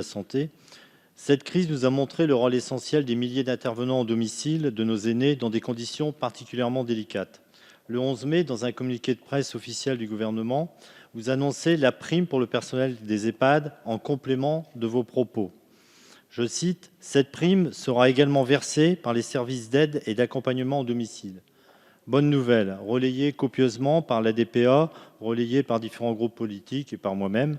la santé. Cette crise nous a montré le rôle essentiel des milliers d'intervenants au domicile de nos aînés dans des conditions particulièrement délicates. Le 11 mai, dans un communiqué de presse officiel du gouvernement, vous annoncez la prime pour le personnel des EHPAD en complément de vos propos. Je cite, « Cette prime sera également versée par les services d'aide et d'accompagnement au domicile ». Bonne nouvelle, relayée copieusement par la DPA, relayée par différents groupes politiques et par moi-même.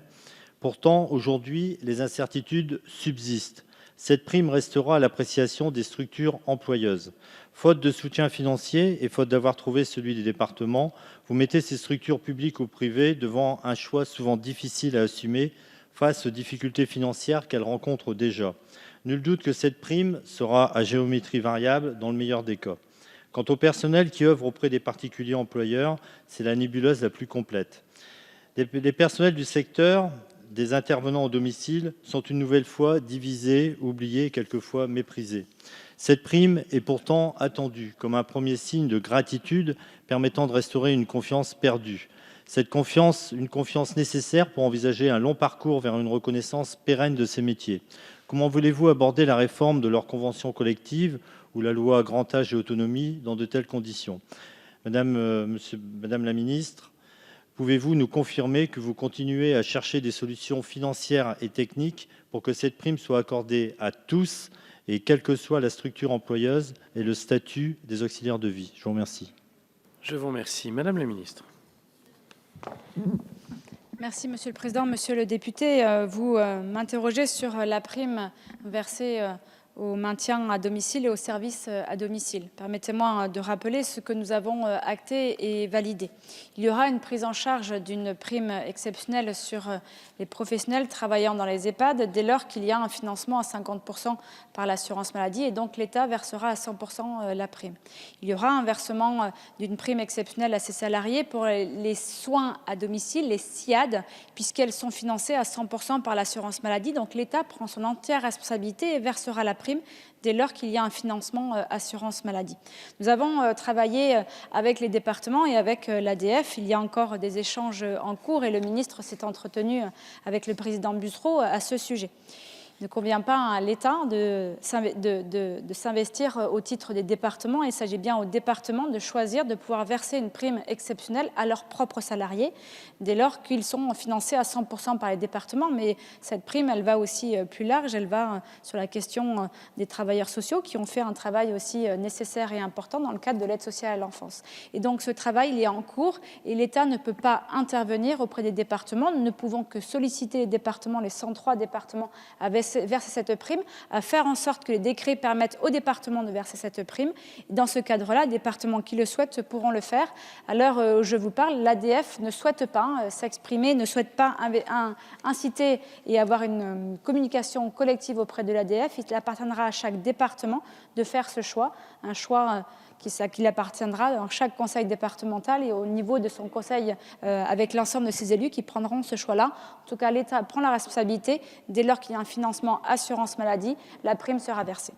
Pourtant, aujourd'hui, les incertitudes subsistent. Cette prime restera à l'appréciation des structures employeuses. Faute de soutien financier et faute d'avoir trouvé celui des départements, vous mettez ces structures publiques ou privées devant un choix souvent difficile à assumer face aux difficultés financières qu'elles rencontrent déjà. Nul doute que cette prime sera à géométrie variable dans le meilleur des cas. Quant au personnel qui œuvre auprès des particuliers employeurs, c'est la nébuleuse la plus complète. Les personnels du secteur des intervenants au domicile sont une nouvelle fois divisés, oubliés, quelquefois méprisés. Cette prime est pourtant attendue comme un premier signe de gratitude permettant de restaurer une confiance perdue. Cette confiance, une confiance nécessaire pour envisager un long parcours vers une reconnaissance pérenne de ces métiers. Comment voulez-vous aborder la réforme de leur convention collective ou la loi Grand Âge et Autonomie dans de telles conditions ? Madame la ministre, pouvez-vous nous confirmer que vous continuez à chercher des solutions financières et techniques pour que cette prime soit accordée à tous et quelle que soit la structure employeuse et le statut des auxiliaires de vie? Je vous remercie. Je vous remercie. Madame la ministre. Merci Monsieur le Président. Monsieur le député, vous m'interrogez sur la prime versée au maintien à domicile et au service à domicile. Permettez-moi de rappeler ce que nous avons acté et validé. Il y aura une prise en charge d'une prime exceptionnelle sur les professionnels travaillant dans les EHPAD dès lors qu'il y a un financement à 50% par l'assurance maladie et donc l'État versera à 100% la prime. Il y aura un versement d'une prime exceptionnelle à ces salariés pour les soins à domicile, les SIAD, puisqu'elles sont financées à 100% par l'assurance maladie. Donc l'État prend son entière responsabilité et versera la prime dès lors qu'il y a un financement assurance maladie. Nous avons travaillé avec les départements et avec l'ADF. Il y a encore des échanges en cours et le ministre s'est entretenu avec le président Bussereau à ce sujet. Il ne convient pas à l'État de s'investir au titre des départements. Il s'agit bien aux départements de choisir de pouvoir verser une prime exceptionnelle à leurs propres salariés dès lors qu'ils sont financés à 100% par les départements. Mais cette prime, elle va aussi plus large. Elle va sur la question des travailleurs sociaux qui ont fait un travail aussi nécessaire et important dans le cadre de l'aide sociale à l'enfance. Et donc ce travail, il est en cours et l'État ne peut pas intervenir auprès des départements. Nous ne pouvons que solliciter les départements, les 103 départements verser cette prime, à faire en sorte que les décrets permettent aux départements de verser cette prime. Dans ce cadre-là, les départements qui le souhaitent pourront le faire. À l'heure où je vous parle, l'ADF ne souhaite pas s'exprimer, ne souhaite pas inciter et avoir une communication collective auprès de l'ADF. Il appartiendra à chaque département de faire ce choix, un choix qu'il appartiendra dans chaque conseil départemental et au niveau de son conseil avec l'ensemble de ses élus qui prendront ce choix-là. En tout cas, l'État prend la responsabilité. Dès lors qu'il y a un financement assurance maladie, la prime sera versée.